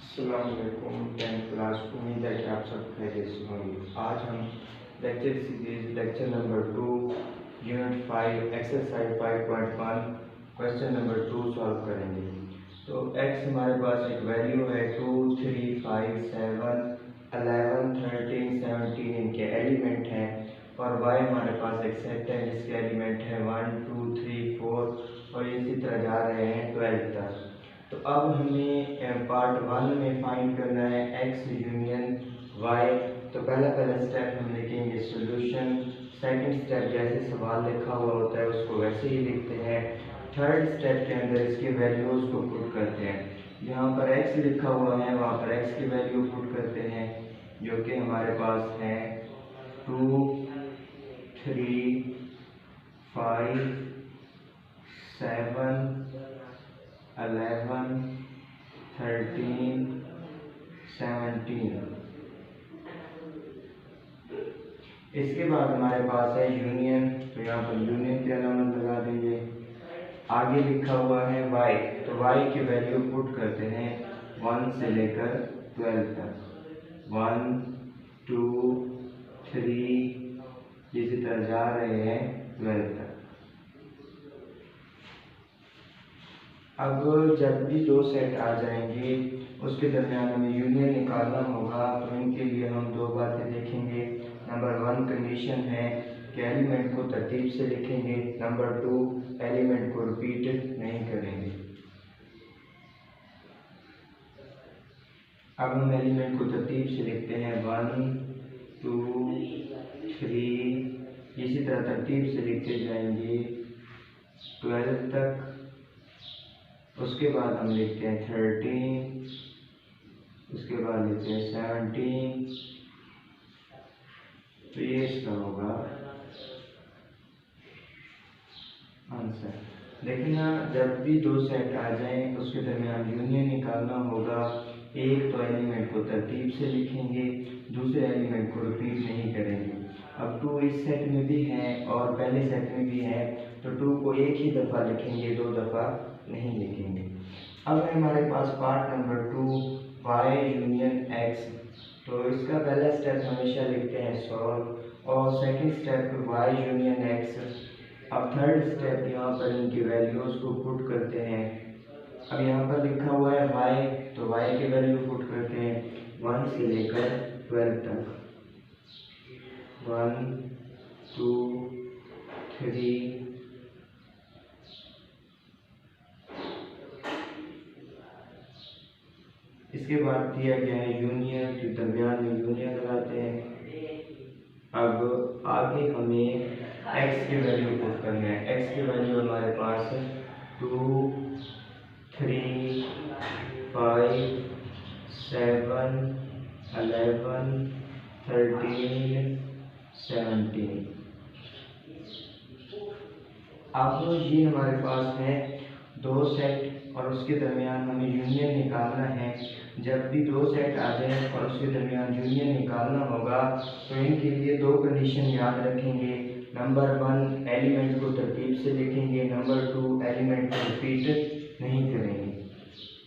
अस्सलाम वालेकुम 10th class. उम्मीद है कि आप सब खैरियत से होंगे। आज हम lecture series lecture number 2 unit 5 exercise 5.1 question number 2 solve करेंगे। तो x हमारे पास एक वैल्यू है 2, 3, 5, 7, 11, 13, 17 इनके एलिमेंट हैं और y हमारे पास एक सेट है जिसके एलिमेंट है 1, 2, 3, 4 और इसी तरह जा रहे हैं 12 तक। तो अब हमें पार्ट 1 में फाइंड करना है x यूनियन y। तो पहला स्टेप हम लिखेंगे सॉल्यूशन। सेकंड स्टेप जैसे सवाल लिखा हुआ होता है उसको वैसे ही लिखते हैं। थर्ड स्टेप के अंदर इसकी वैल्यूज़ को पुट करते हैं। जहाँ पर x लिखा हुआ है वहाँ पर x की वैल्यू पुट करते हैं जो कि हमारे पास है 2, 3, 5, 7, 11, 13, 17। इसके बाद हमारे पास है यूनियन। तो यहाँ पर यूनियन के अलामत लगा देंगे। आगे लिखा हुआ है y। तो y की वैल्यू पुट करते हैं 1 से लेकर 12 तक। 1, 2, 3 इसी तरह जा रहे हैं 12 तक। अब जब भी दो सेट आ जाएंगे उसके दरमियान हमें यूनियन निकालना होगा। तो इनके लिए हम दो बातें देखेंगे। नंबर 1 कंडीशन है कि एलिमेंट को तरतीब से लिखेंगे। नंबर 2 एलिमेंट को रिपीट नहीं करेंगे। अब हम एलिमेंट को तरतीब से लिखते हैं 1, 2, 3 इसी तरह तरतीब से लिखते जाएंगे 12 तक। उसके बाद हम लिखते हैं 13, उसके बाद लिखते हैं 17। तो ये इसका होगा आंसर। लेकिन जब भी दो सेट आ जाएं तो उसके दरमियान यूनियन निकालना होगा। एक तो एलिमेंट को तरतीब से लिखेंगे, दूसरे एलिमेंट को रिपीट नहीं करेंगे। अब 2 इस सेट में भी है और पहले सेट में भी है तो 2 को एक ही दफ़ा लिखेंगे, 2 दफ़ा नहीं लिखेंगे। अब है हमारे पास part number 2 y union x। तो इसका पहला स्टेप हमेशा लिखते हैं सॉल्व और second step y union x। अब थर्ड स्टेप यहाँ पर इनकी वैल्यूज़ को पुट करते हैं। अब यहाँ पर लिखा हुआ है y। तो y की वैल्यू पुट करते हैं 1 से लेकर 12 तक। 1, 2, 3 इसके बाद दिया गया है यूनियन के दरमियान में यूनियन लगाते हैं। अब आगे हमें x की वैल्यू पुट करना है। x की वैल्यू हमारे पास 2, 3, 5, 7, 11, 13, 17। अब ये हमारे पास है दो सेट और उसके दरमियान हमें यूनियन निकालना है। जब भी दो सेट आ जाए और उसके दरमियान यूनियन निकालना होगा तो इनके लिए दो कंडीशन याद रखेंगे। नंबर 1 एलिमेंट को तरतीब से लिखेंगे। नंबर 2 एलिमेंट को रिपीट नहीं करेंगे।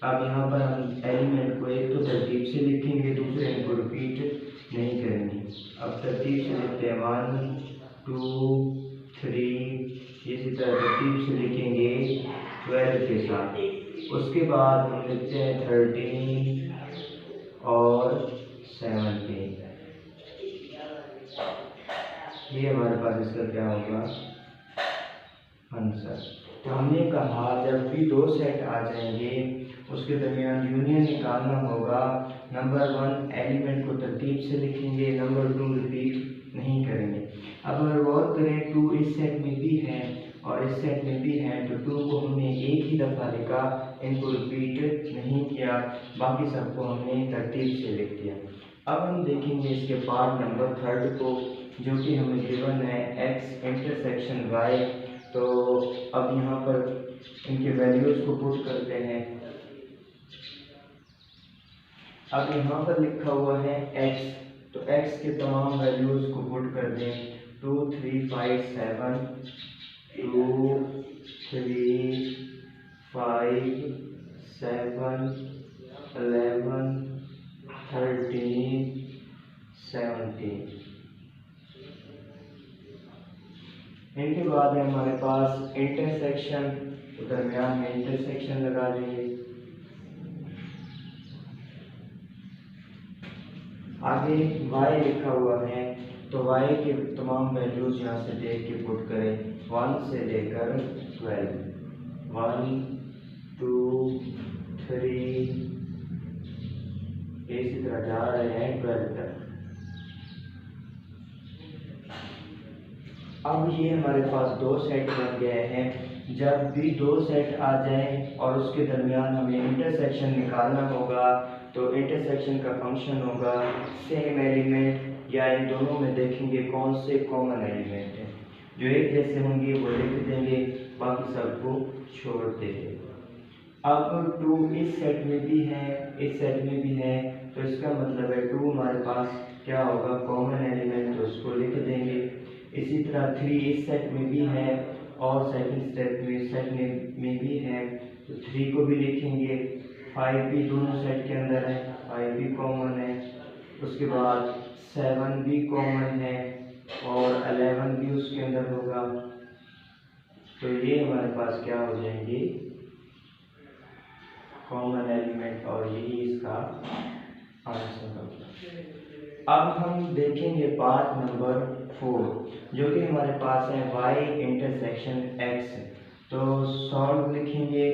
अब यहाँ पर हम एलिमेंट को एक तो तरतीब से लिखेंगे, दूसरे को रिपीट नहीं करेंगे। अब तरतीब से लिखते हैं 1, 2, 3 इसी तरह तरतीब से लिखेंगे 12 के साथ। उसके बाद हम लिखते हैं 13 और 17। ये हमारे पास इसका क्या होगा आंसर। तो हमने कहा जब भी दो सेट आ जाएंगे उसके दरमियान यूनियन निकालना होगा। नंबर 1 एलिमेंट को तरतीब से लिखेंगे, नंबर 2 रिपीट नहीं करेंगे। अब अगर गौर करें 2 इस सेट में भी है और इस सेट में भी है तो 2 को हमने एक ही दफ़ा लिखा, इनको रिपीट नहीं किया, बाकी सबको हमने तरतीब से लिख दिया। अब हम देखेंगे इसके पार्ट नंबर 3 को जो कि हमें गिवन है x इंटरसेक्शन y। तो अब यहाँ पर इनके वैल्यूज़ को पुट करते हैं। अब यहाँ पर लिखा हुआ है x। तो x के तमाम वैल्यूज़ को पुट कर दें। 2, 3, 5, 7, 2, 3, 5, 7, 11, 17। इनके बाद है हमारे पास इंटरसेक्शन, तो दरमियान में इंटरसेक्शन लगा देंगे। आगे y लिखा हुआ है, तो y के तमाम वैल्यूज यहाँ से देख के पुट करें, 1 से लेकर 12, 1 2 3 इसी तरह जा रहे हैं 12 तक। अब ये हमारे पास दो सेट बन गए हैं। जब भी दो सेट आ जाएं और उसके दरमियान हमें इंटरसेक्शन निकालना होगा, तो इंटरसेक्शन का फंक्शन होगा सेम एलिमेंट, या इन दोनों में देखेंगे कौन से कॉमन एलिमेंट हैं। जो एक जैसे होंगे वो लिख देंगे, बाकी सबको छोड़ देंगे। अब 2 इस सेट में भी है, इस सेट में भी है, तो इसका मतलब है 2 हमारे पास क्या होगा, कॉमन एलिमेंट, तो उसको लिख देंगे। इसी तरह 3 इस सेट में भी है और सेकंड सेट में भी है, तो 3 को भी लिखेंगे। 5 भी दोनों सेट के अंदर है, 5 भी कॉमन है। उसके बाद 7 भी कॉमन है और 11 भी उसके अंदर होगा। तो ये हमारे पास क्या हो जाएंगे, कॉमन एलिमेंट, और यही इसका आंसर होगा। अब हम देखेंगे पार्ट नंबर 4, जो कि हमारे पास है y इंटरसेक्शन x। तो सॉल्व लिखेंगे,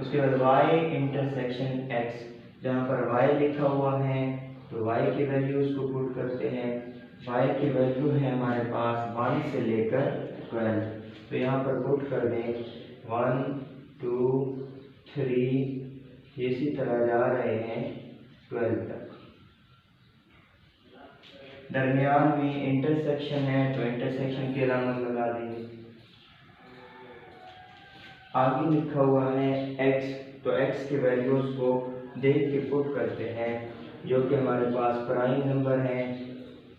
उसके बाद y इंटरसेक्शन x, जहाँ पर y लिखा हुआ है तो y की वैल्यूज को पुट करते हैं। y की वैल्यू है हमारे पास 1 से लेकर 12, तो यहाँ पर पुट कर दें 1 2 3, इसी तरह जा रहे हैं 12 तक। दरमियान में इंटरसेक्शन है, तो इंटरसेक्शन की अलामत लगा देंगे। आगे लिखा हुआ है x, तो x की वैल्यूज को देख के पुट करते हैं, जो कि हमारे पास प्राइम नंबर है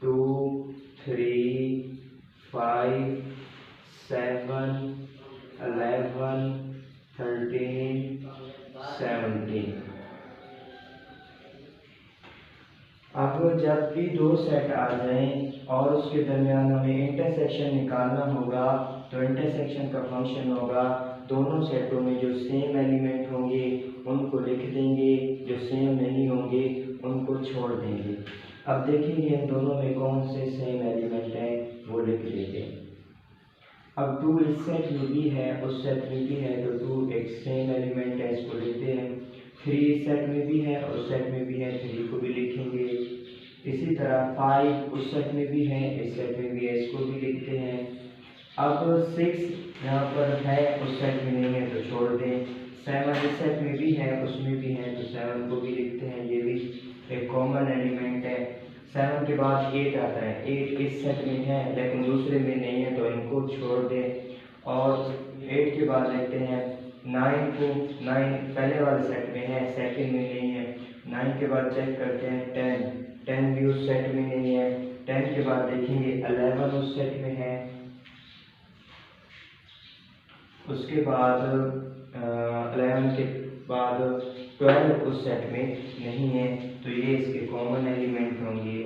2 3 5 7 11 13 17। अब जब भी दो सेट आ जाएं और उसके दरमियान हमें इंटरसेक्शन निकालना होगा, तो इंटरसेक्शन का फंक्शन होगा दोनों सेटों में जो सेम एलिमेंट होंगे उनको लिख देंगे, जो सेम नहीं होंगे उनको छोड़ देंगे। अब देखेंगे इन दोनों में कौन से सेम एलिमेंट हैं, वो लिख देंगे। अब 2 इस सेट में भी है, उस सेट में भी है, तो 2 एक सेम एलिमेंट है, इसको लिखते हैं। 3 इस सेट में भी है और उस सेट में भी है, 3 को भी लिखेंगे। इसी तरह 5 उस सेट में भी है, इस सेट में भी है, इसको भी लिखते हैं। अब 6 यहाँ पर है, उस सेट में नहीं है, तो छोड़ दें। 7 इस सेट में भी है, उसमें भी है, तो 7 को भी लिखते हैं, ये भी एक कॉमन एलिमेंट है। 7 के बाद 8 आता है, 8 इस सेट में है लेकिन दूसरे में नहीं है, तो इनको छोड़ दें। और 8 के बाद लेते हैं 9 को, 9 पहले वाले सेट में है, सेकंड में नहीं है। 9 के बाद चेक करते हैं 10, 10 भी उस सेट में नहीं है। 10 के बाद देखेंगे 11 उस सेट में है। उसके बाद 11 के बाद 12 उस सेट में नहीं है, तो ये इसके कॉमन एलिमेंट होंगे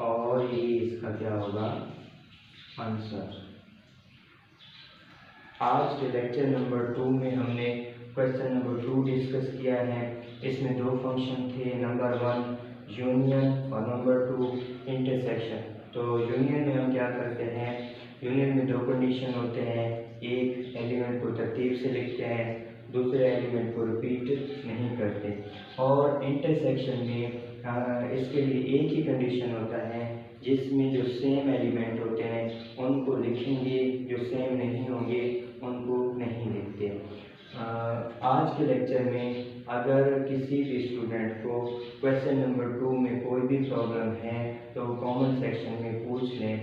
और ये इसका क्या होगा, आंसर। आज के लेक्चर नंबर 2 में हमने क्वेश्चन नंबर 2 डिस्कस किया है। इसमें दो फंक्शन थे, नंबर 1 यूनियन और नंबर 2 इंटरसेक्शन। तो यूनियन में हम क्या करते हैं, यूनियन में दो कंडीशन होते हैं, एक एलिमेंट को तरतीब से लिखते हैं, दूसरे एलिमेंट को रिपीट नहीं करते। और इंटरसेक्शन में इसके लिए एक ही कंडीशन होता है, जिसमें जो सेम एलिमेंट होते हैं उनको लिखेंगे, जो सेम नहीं होंगे उनको नहीं लिखते। आज के लेक्चर में अगर किसी भी स्टूडेंट को क्वेश्चन नंबर 2 में कोई भी प्रॉब्लम है तो कमेंट सेक्शन में पूछ लें।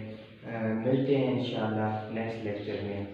मिलते हैं इंशाल्लाह नेक्स्ट लेक्चर में।